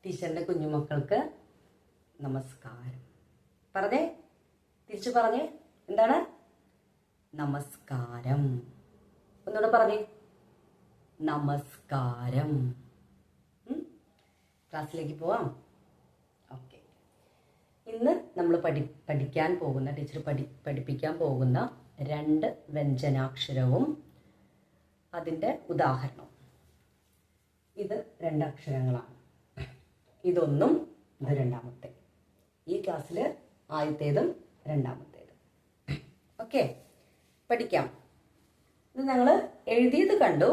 ടീച്ചറിൻ്റെ കുഞ്ഞുമക്കൾക്ക് നമസ്കാരം. പറഞ്ഞേ, തിരിച്ചു പറഞ്ഞേ. എന്താണ്? നമസ്കാരം. ഒന്നുകൂടെ പറഞ്ഞേ, നമസ്കാരം. ക്ലാസ്സിലേക്ക് പോവാം. ഓക്കെ. ഇന്ന് നമ്മൾ പഠിക്കാൻ പോകുന്ന ടീച്ചർ പഠിപ്പിക്കാൻ പോകുന്ന 2 വ്യഞ്ജനാക്ഷരവും അതിൻ്റെ ഉദാഹരണവും. ഇത് 2 അക്ഷരങ്ങളാണ്. ഇതൊന്നും ഇത് രണ്ടാമത്തെ. ഈ ക്ലാസ്സിൽ ആദ്യത്തേതും രണ്ടാമത്തേതും. ഓക്കെ, പഠിക്കാം. ഇത് ഞങ്ങൾ എഴുതിയത് കണ്ടു,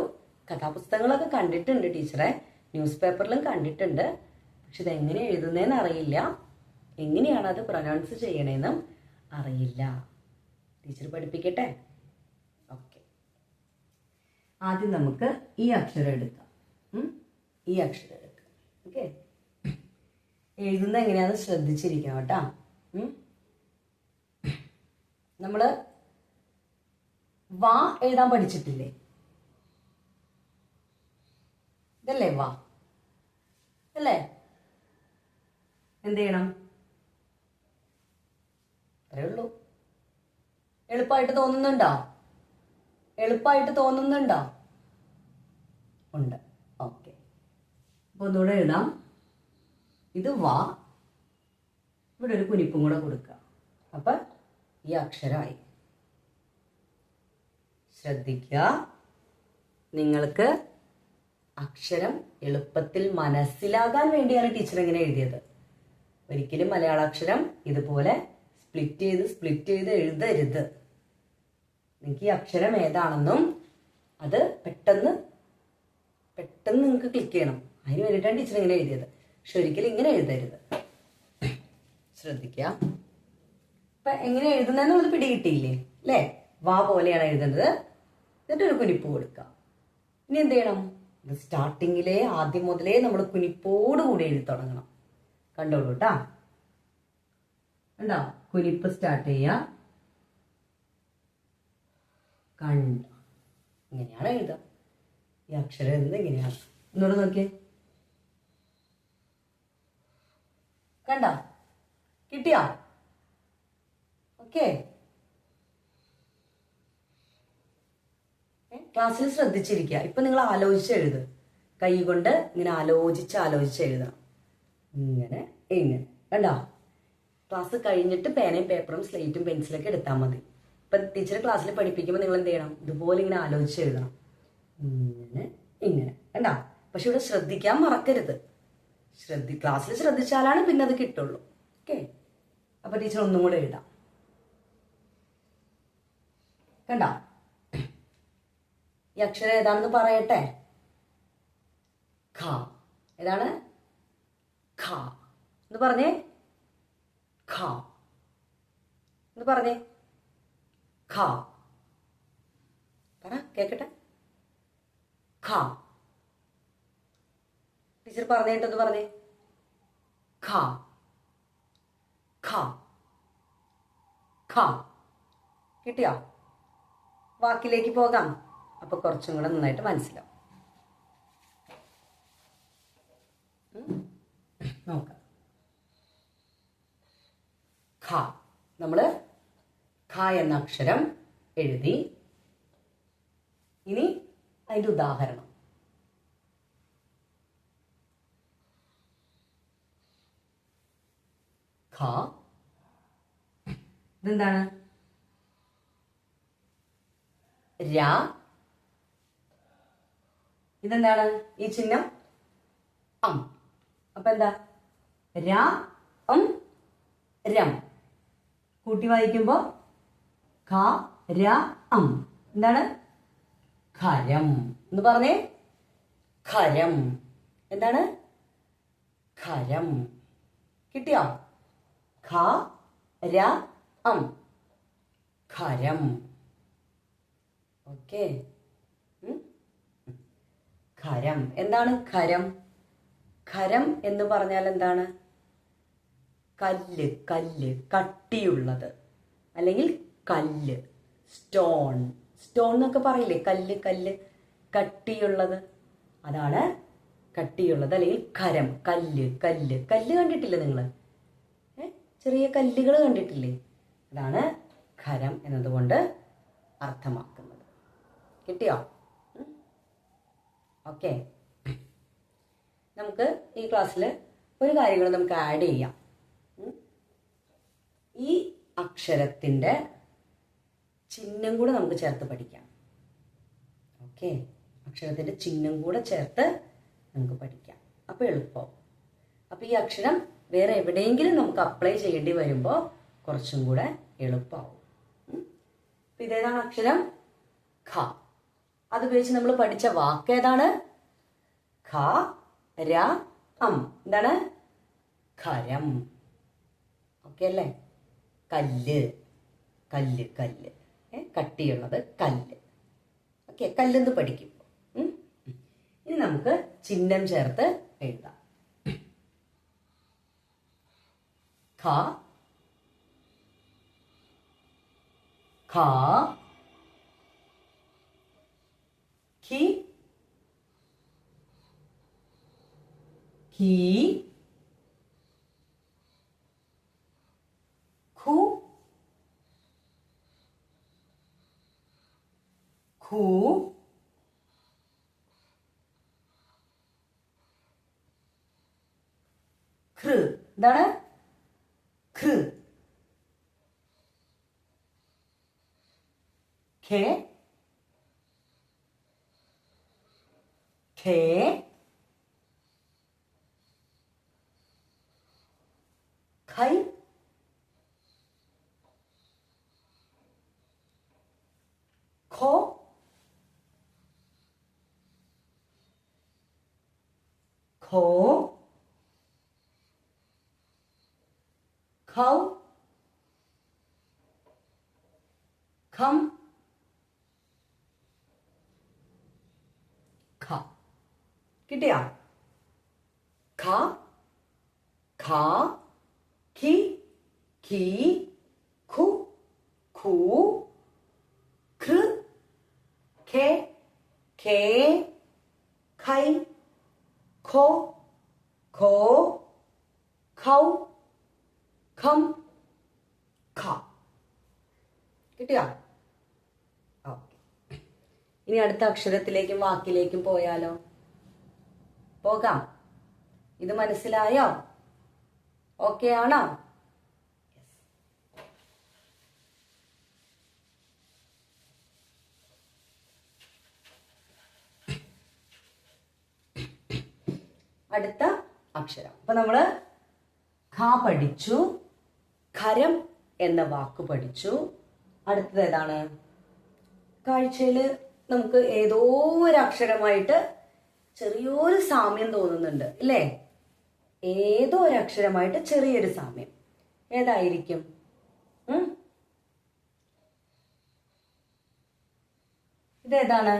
കഥാപുസ്തകങ്ങളൊക്കെ കണ്ടിട്ടുണ്ട് ടീച്ചറെ, ന്യൂസ് പേപ്പറിലും കണ്ടിട്ടുണ്ട്. പക്ഷെ ഇതെങ്ങനെ എഴുതുന്നതെന്ന് അറിയില്ല, എങ്ങനെയാണ് അത് പ്രൊനൗൺസ് ചെയ്യണേന്നും അറിയില്ല. ടീച്ചർ പഠിപ്പിക്കട്ടെ. ഓക്കെ, ആദ്യം നമുക്ക് ഈ അക്ഷരം എടുക്കാം. ഈ അക്ഷരം എടുക്കാം. ഓക്കെ, എഴുതുന്ന എങ്ങനെയാണെന്ന് ശ്രദ്ധിച്ചിരിക്കണം കേട്ടോ. നമ്മൾ വാ എഴുതാൻ പഠിച്ചിട്ടില്ലേ? ഇതല്ലേ വാ? അല്ലേ? എന്ത് ചെയ്യണം? അത്രേ ഉള്ളൂ. എളുപ്പമായിട്ട് തോന്നുന്നുണ്ടോ? എളുപ്പമായിട്ട് തോന്നുന്നുണ്ടോ? ഉണ്ട്. ഓക്കെ, അപ്പൊ ഒന്നുകൂടെ എഴുതാം. ഇത് വാ, ഇവിടെ ഒരു കുനിപ്പും കൂടെ കൊടുക്കുക. അപ്പൊ ഈ അക്ഷരമായി. ശ്രദ്ധിക്കുക, നിങ്ങൾക്ക് അക്ഷരം എളുപ്പത്തിൽ മനസ്സിലാകാൻ വേണ്ടിയാണ് ടീച്ചർ ഇങ്ങനെ എഴുതിയത്. ഒരിക്കലും മലയാളാക്ഷരം ഇതുപോലെ സ്പ്ലിറ്റ് ചെയ്ത് എഴുതരുത്. നിങ്ങൾക്ക് ഈ അക്ഷരം ഏതാണെന്നും അത് പെട്ടെന്ന് നിങ്ങൾക്ക് ക്ലിക്ക് ചെയ്യണം. അതിന് വേണ്ടിയിട്ടാണ് ടീച്ചർ ഇങ്ങനെ എഴുതിയത്. പക്ഷെ ഒരിക്കലും ഇങ്ങനെ എഴുതരുത്. ശ്രദ്ധിക്കുക. ഇപ്പൊ എങ്ങനെ എഴുതുന്നതെന്നുള്ളത് പിടികിട്ടിയില്ലേ? അല്ലേ? വാ പോലെയാണ് എഴുതേണ്ടത്. എന്നിട്ട് ഒരു കുനിപ്പ് കൊടുക്കുക. ഇനി എന്ത് ചെയ്യണം? ഇത് സ്റ്റാർട്ടിങ്ങിലെ ആദ്യം മുതലേ നമ്മൾ കുനിപ്പോട് കൂടി എഴുതി തുടങ്ങണം. കണ്ടോളൂ കേട്ടാ. കണ്ടോ? കുനിപ്പ് സ്റ്റാർട്ട് ചെയ്യുക. കണ്ട, ഇങ്ങനെയാണ് എഴുതുക. ഈ അക്ഷരം എഴുതുന്നത് ഇങ്ങനെയാണ്. ഒന്നുകൂടെ നോക്കിയേ. കണ്ട? കിട്ടിയാ? ഓക്കെ, ക്ലാസ്സിൽ ശ്രദ്ധിച്ചിരിക്കുക. ഇപ്പൊ നിങ്ങൾ ആലോചിച്ച് എഴുത്. കൈ കൊണ്ട് ഇങ്ങനെ ആലോചിച്ച് എഴുതണം. ഇങ്ങനെ ഇങ്ങനെ. കണ്ടോ? ക്ലാസ് കഴിഞ്ഞിട്ട് പേനയും പേപ്പറും സ്ലേറ്റും പെൻസിലൊക്കെ എടുത്താൽ മതി. ഇപ്പൊ ടീച്ചർ ക്ലാസ്സിൽ പഠിപ്പിക്കുമ്പോൾ നിങ്ങൾ എന്ത് ചെയ്യണം? ഇതുപോലെ ഇങ്ങനെ ആലോചിച്ച് എഴുതണം. ഇങ്ങനെ ഇങ്ങനെ. കണ്ടോ? പക്ഷെ ഇവിടെ ശ്രദ്ധിക്കാൻ മറക്കരുത്. ക്ലാസ്സിൽ ശ്രദ്ധിച്ചാലാണ് പിന്നെ അത് കിട്ടുള്ളൂ. ഓക്കെ, അപ്പൊ ടീച്ചർ ഒന്നും കൂടെ എഴുതാം. കണ്ട? ഈ അക്ഷരം ഏതാണെന്ന് പറയട്ടെ. ഖ. ഏതാണ്? ഖ എന്ന് പറഞ്ഞേ. ഖ എന്ന് പറഞ്ഞേ. ഖ പറ, കേക്കട്ടെ. ഖ. ടീച്ചർ പറഞ്ഞിട്ടൊന്ന് പറഞ്ഞേ. ഖ ഖ ഖ. കിട്ടിയോ? വാക്കിലേക്ക് പോകാം. അപ്പൊ കുറച്ചും കൂടെ നന്നായിട്ട് മനസ്സിലാവും. നോക്കാം. ഖ. നമ്മള് ഖ എന്ന അക്ഷരം എഴുതി. ഇനി അതിന്റെ ഉദാഹരണം. ഖ. ഇതെന്താണ്? ര. ഇതെന്താണ്? ഈ ചിഹ്നം അം. അപ്പൊ എന്താ? ര അം രം. കൂട്ടി വായിക്കുമ്പോ ഖ ര അം. എന്താണ്? ഖരം എന്ന് പറഞ്ഞേ. ഖരം. എന്താണ്? ഖരം. കിട്ടിയോ? ഖ ര അം. ഖരം. ഓക്കെ. ഖരം. എന്താണ് ഖരം? ഖരം എന്ന് പറഞ്ഞാൽ എന്താണ്? കല്ല്, കട്ടിയുള്ളത്, അല്ലെങ്കിൽ കല്ല്, സ്റ്റോൺ എന്നൊക്കെ പറയില്ലേ? കല്ല് കട്ടിയുള്ളത്, അതാണ് കട്ടിയുള്ളത്, അല്ലെങ്കിൽ ഖരം, കല്ല്. കല്ല് കല്ല് കണ്ടിട്ടില്ലേ നിങ്ങൾ? ചെറിയ കല്ലുകൾ കണ്ടിട്ടില്ലേ? അതാണ് ഖരം എന്നതുകൊണ്ട് അർത്ഥമാക്കുന്നത്. കിട്ടിയോ? ഓക്കെ. നമുക്ക് ഈ ക്ലാസ്സിൽ ഒരു കാര്യങ്ങൾ നമുക്ക് ആഡ് ചെയ്യാം. ഈ അക്ഷരത്തിൻ്റെ ചിഹ്നം കൂടെ നമുക്ക് ചേർത്ത് പഠിക്കാം. ഓക്കെ, അക്ഷരത്തിൻ്റെ ചിഹ്നം കൂടെ ചേർത്ത് നമുക്ക് പഠിക്കാം. അപ്പോൾ എളുപ്പം. അപ്പോൾ ഈ അക്ഷരം വേറെ എവിടെയെങ്കിലും നമുക്ക് അപ്ലൈ ചെയ്യേണ്ടി വരുമ്പോൾ കുറച്ചും കൂടെ എളുപ്പമാവും. അപ്പം ഇതേതാണ് അക്ഷരം? ഖ. അത് ഉപയോഗിച്ച് നമ്മൾ പഠിച്ച വാക്ക് ഏതാണ്? ഖ ര അം. എന്താണ്? ഖരം. ഓക്കെ അല്ലേ? കല്ല്, കല്ല്, കല്ല്. കട്ടിയുള്ളത് കല്ല്. ഓക്കെ, കല്ലെന്ന് പഠിക്കും. ഇനി നമുക്ക് ചിഹ്നം ചേർത്ത് എഴുതാം. ഖ ഖ ഖി ഖി ഖു ഖു ഖൃ. എന്താണ്? ഖൃ. ഖേ ഖേ ഖൈ ഖോ ഖോ ഖൗ ഖം ഖ. കിട്ടിയാ? ഖ ഖ ഖി ഖി ഖു ഖു ഖൃ ഖേ ഖേ ഖൈ ഖോ ഖോ ഖൗ ഖം ഖ. കിട്ടിയോ? ഓക്കെ. ഇനി അടുത്ത അക്ഷരത്തിലേക്കും വാക്കിലേക്കും പോയാലോ? പോകാം. ഇത് മനസ്സിലായോ? ഓക്കെ ആണോ? അടുത്ത അക്ഷരം. അപ്പൊ നമ്മള് ഖ പഠിച്ചു, ഖരം എന്ന വാക്ക് പഠിച്ചു. അടുത്തത് ഏതാണ്? കാഴ്ചയിൽ നമുക്ക് ഏതോ ഒരു അക്ഷരമായിട്ട് ചെറിയൊരു സാമ്യം തോന്നുന്നുണ്ട് അല്ലേ? ഏതോ ഒരു അക്ഷരമായിട്ട് ചെറിയൊരു സാമ്യം. ഏതായിരിക്കും? ഇതേതാണ്?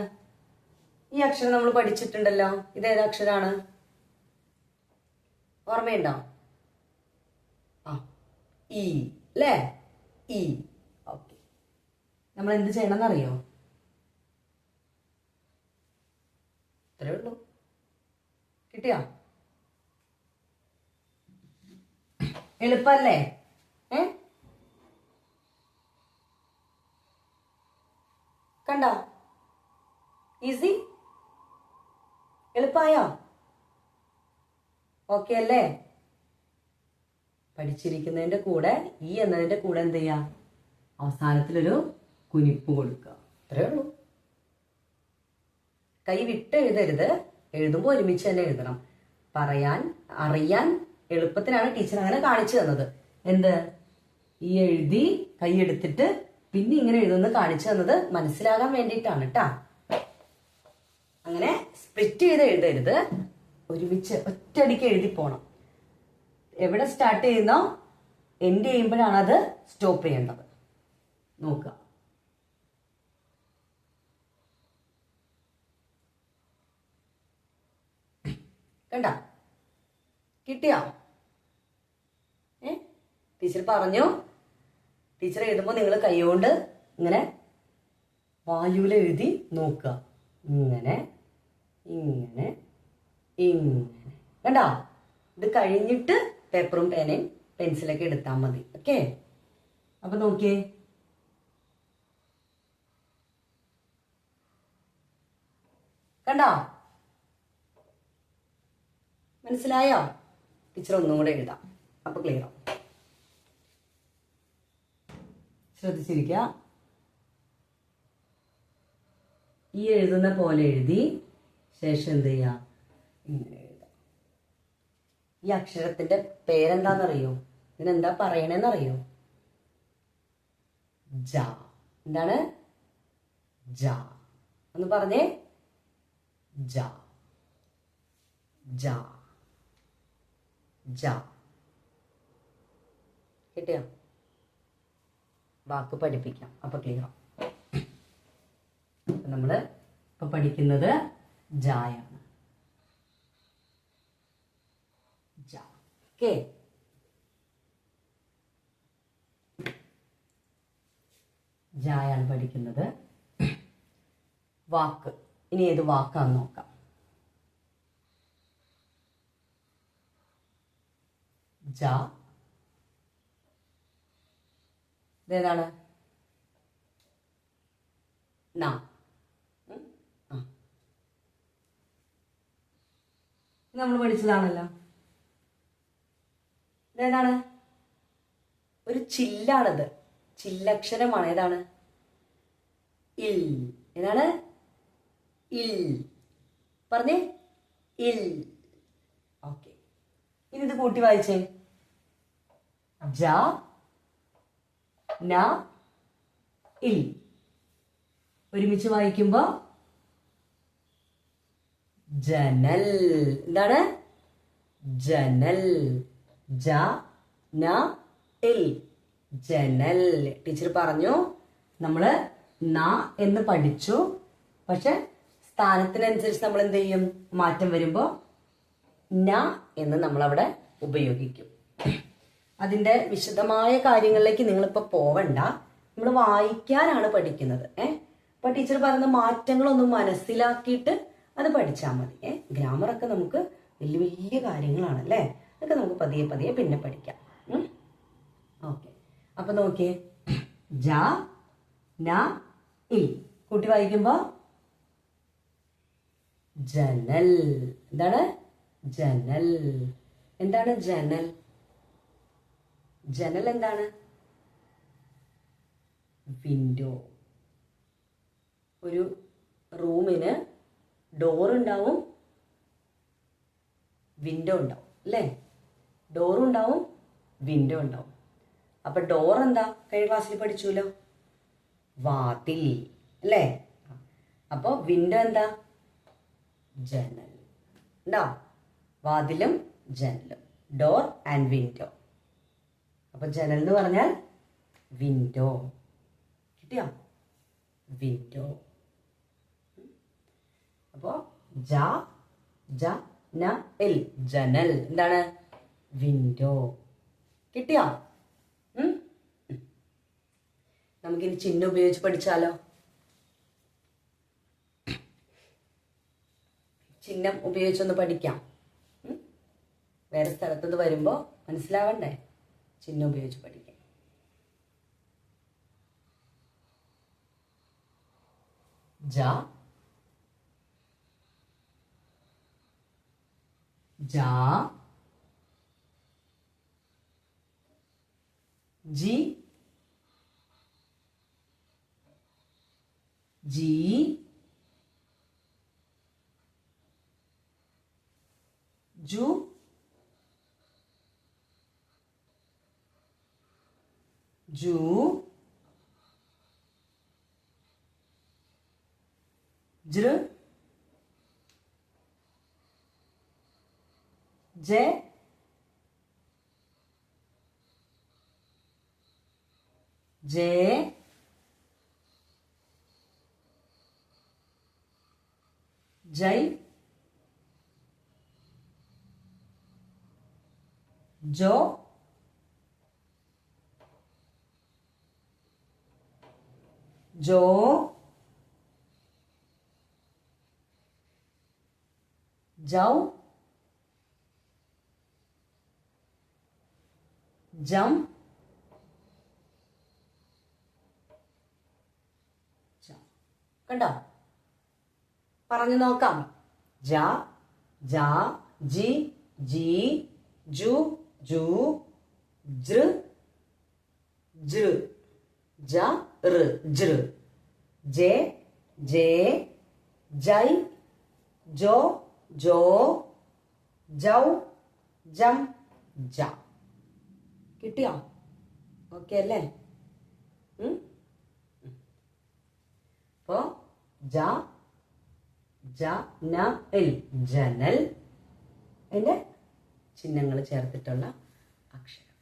ഈ അക്ഷരം നമ്മൾ പഠിച്ചിട്ടുണ്ടല്ലോ. ഇതേത് അക്ഷരാണ്? ഓർമ്മയുണ്ടോ? ഇ അല്ലേ? ഇ. ഓക്കെ. നമ്മൾ എന്ത് ചെയ്യണം എന്നറിയോ? ഇത്രേ ഉള്ളൂ. കിട്ടിയോ? എളുപ്പല്ലേ? കണ്ടോ? ഈസി. എളുപ്പമായോ? ഓക്കെ അല്ലേ? പഠിച്ചിരിക്കുന്നതിന്റെ കൂടെ ഈ എന്നതിന്റെ കൂടെ എന്ത് ചെയ്യാ? അവസാനത്തിലൊരു കുനിപ്പ് കൊടുക്കുക. അത്രേ ഉള്ളൂ. കൈ വിട്ട് എഴുതരുത്. എഴുതുമ്പോൾ ഒരുമിച്ച് തന്നെ എഴുതണം. അറിയാൻ എളുപ്പത്തിനാണ് ടീച്ചർ അങ്ങനെ കാണിച്ചു തന്നത്. എന്ത്? ഈ എഴുതി കൈ എടുത്തിട്ട് പിന്നെ ഇങ്ങനെ എഴുതുന്നത് കാണിച്ചു തന്നത് മനസ്സിലാകാൻ വേണ്ടിയിട്ടാണ് കേട്ടാ. അങ്ങനെ സ്പ്ലിറ്റ് ചെയ്ത് എഴുതരുത്. ഒരുമിച്ച് ഒറ്റയടിക്ക് എഴുതി പോണം. എവിടെ സ്റ്റാർട്ട് ചെയ്യുന്നോ എൻഡ് ചെയ്യുമ്പോഴാണ് അത് സ്റ്റോപ്പ് ചെയ്യേണ്ടത്. നോക്കുക. കണ്ട? കിട്ടിയോ? ടീച്ചർ പറഞ്ഞു. ടീച്ചർ എഴുതുമ്പോൾ നിങ്ങൾ കൈകൊണ്ട് ഇങ്ങനെ വായുവിൽ എഴുതി നോക്കുക. ഇങ്ങനെ ഇങ്ങനെ ഇങ്ങനെ. കണ്ടോ? ഇത് കഴിഞ്ഞിട്ട് പേപ്പറും പേനയും പെൻസിലൊക്കെ എടുത്താൽ മതി. ഓക്കെ, അപ്പൊ നോക്കിയേ. കണ്ടോ? മനസ്സിലായോ? ടീച്ചർ ഒന്നും കൂടെ എഴുതാം, അപ്പൊ ക്ലിയർ ആവും. ശ്രദ്ധിച്ചിരിക്കുക. ഈ എഴുതുന്ന പോലെ എഴുതി ശേഷം എന്ത് ചെയ്യാ? ഇങ്ങനെ എഴുതാം. ഈ അക്ഷരത്തിന്റെ പേരെന്താണെന്നറിയോ? ഇതിനെന്താ പറയണേന്നറിയോ? ജ. എന്താണ്? ജ. ഒന്ന് പറഞ്ഞേ. ജ, ജ, ജ. കിട്ടിയോ? വാക്ക് പഠിപ്പിക്കാം, അപ്പൊ ക്ലിയർ. നമ്മള് ഇപ്പൊ പഠിക്കുന്നത് ജായാണ്. ജ. ഓക്കെ, ജായാണ് പഠിക്കുന്നത്. വാക്ക് ഇനി ഏത് വാക്കാന്ന് നോക്കാം. ജ. ഇതേതാണ്? ന. നമ്മൾ പഠിച്ചതാണല്ലോ. ഇതേതാണ്? ഒരു ചില്ലാണിത്, ചില്ലക്ഷരമാണ്. ഏതാണ്? ഇൽ. ഏതാണ്? ഇൽ. പറഞ്ഞേ. ഇൽ. ഓക്കെ, ഇനി ഇത് കൂട്ടി വായിച്ചേ. ജ, ന, ഇൽ. ഒരുമിച്ച് വായിക്കുമ്പോ ജനൽ. എന്താണ്? ജനൽ. ജ, ന, ഇൽ. ജനൽ. ടീച്ചർ പറഞ്ഞു നമ്മള് ന എന്ന് പഠിച്ചു, പക്ഷെ സ്ഥാനത്തിനനുസരിച്ച് നമ്മൾ എന്ത് ചെയ്യും? മാറ്റം വരുമ്പോ ന എന്ന് നമ്മൾ അവിടെ ഉപയോഗിക്കും. അതിന്റെ വിശദമായ കാര്യങ്ങളിലേക്ക് നിങ്ങളിപ്പോ പോവണ്ട, നമ്മൾ വായിക്കാനാണ് പഠിക്കുന്നത്. അപ്പൊ ടീച്ചർ പറയുന്ന മാറ്റങ്ങളൊന്നും മനസ്സിലാക്കിയിട്ട് അത് പഠിച്ചാൽ മതി. ഗ്രാമറൊക്കെ നമുക്ക് വലിയ വലിയ കാര്യങ്ങളാണ് അല്ലേ, അതൊക്കെ നമുക്ക് പതിയെ പതിയെ പിന്നെ പഠിക്കാം. ഓക്കെ, അപ്പൊ നോക്കിയേ. ജ, ന, ഇൽ. കൂട്ടി വായിക്കുമ്പോ ജനൽ. എന്താണ്? ജനൽ. എന്താണ് ജനൽ? ജനൽ എന്താണ്? വിൻഡോ. ഒരു റൂമിന് ഡോർ ഉണ്ടാവും, വിൻഡോ ഉണ്ടാവും അല്ലേ? ഡോറും ഉണ്ടാവും, വിൻഡോ ഉണ്ടാവും. അപ്പൊ ഡോർ എന്താ? കഴിഞ്ഞ ക്ലാസ്സിൽ പഠിച്ചുല്ലോ, വാതിൽ അല്ലേ? അപ്പൊ വിൻഡോ എന്താ? ജനൽ. ഉണ്ടോ? വാതിലും ജനലും, ഡോർ ആൻഡ് വിൻഡോ. അപ്പൊ ജനൽ എന്ന് പറഞ്ഞാൽ വിൻഡോ. കിട്ടിയോ? വിൻഡോ. അപ്പോ ജ, ജ, ന, ഇൽ. ജനൽ. എന്താണ്? വിൻഡോ. കിട്ടിയോ? നമുക്കിനി ചിഹ്നം ഉപയോഗിച്ച് പഠിച്ചാലോ? ചിഹ്നം ഉപയോഗിച്ചൊന്ന് പഠിക്കാം. വേറെ സ്ഥലത്തുനിന്ന് വരുമ്പോ മനസ്സിലാവണ്ടേ? ചിഹ്നം ഉപയോഗിച്ച് പഠിക്കാം. ജ, ജ, ജി, ജി, ജു, ജു, ജ്ര, ജെ, ജെ, ജൈ, ജോ, ജോ, जाओ, ജം കണ്ടോ? പറഞ്ഞു നോക്കാം. ജ ജ ജി ജി ജു ജു ജൃ ജൃ ജ ഋ ജൃ ജെ ജേ ജൈ ജോ ജോ ജൗ ജം ജ. കിട്ടിയോ? ഓക്കെ അല്ലേ? അപ്പോ ജ ജ ന ൽ ജനൽ, അതിന്റെ ചിഹ്നങ്ങൾ ചേർത്തിട്ടുള്ള അക്ഷരം.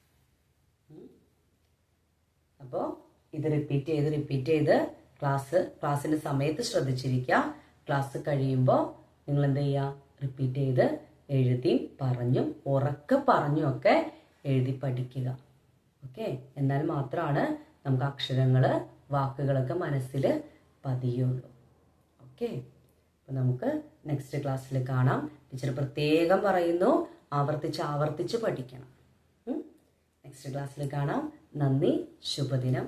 അപ്പോൾ ഇത് റിപ്പീറ്റ് ചെയ്ത് ക്ലാസ്സിന്റെ സമയത്ത് ശ്രദ്ധിച്ചിരിക്കുക. ക്ലാസ് കഴിയുമ്പോൾ നിങ്ങൾ എന്ത് ചെയ്യുക? റിപ്പീറ്റ് ചെയ്ത് എഴുതിയും പറഞ്ഞും ഉറക്കെ പറഞ്ഞും ഒക്കെ എഴുതി പഠിക്കുക. ഓക്കെ, എന്നാൽ മാത്രമാണ് നമുക്ക് അക്ഷരങ്ങൾ വാക്കുകളൊക്കെ മനസ്സിൽ പതിയുള്ളൂ. ഓക്കെ, അപ്പോൾ നമുക്ക് നെക്സ്റ്റ് ക്ലാസ്സിൽ കാണാം. ടീച്ചർ പ്രത്യേകം പറയുന്നു, ആവർത്തിച്ച് പഠിക്കണം. നെക്സ്റ്റ് ക്ലാസ്സിൽ കാണാം. നന്ദി, ശുഭദിനം.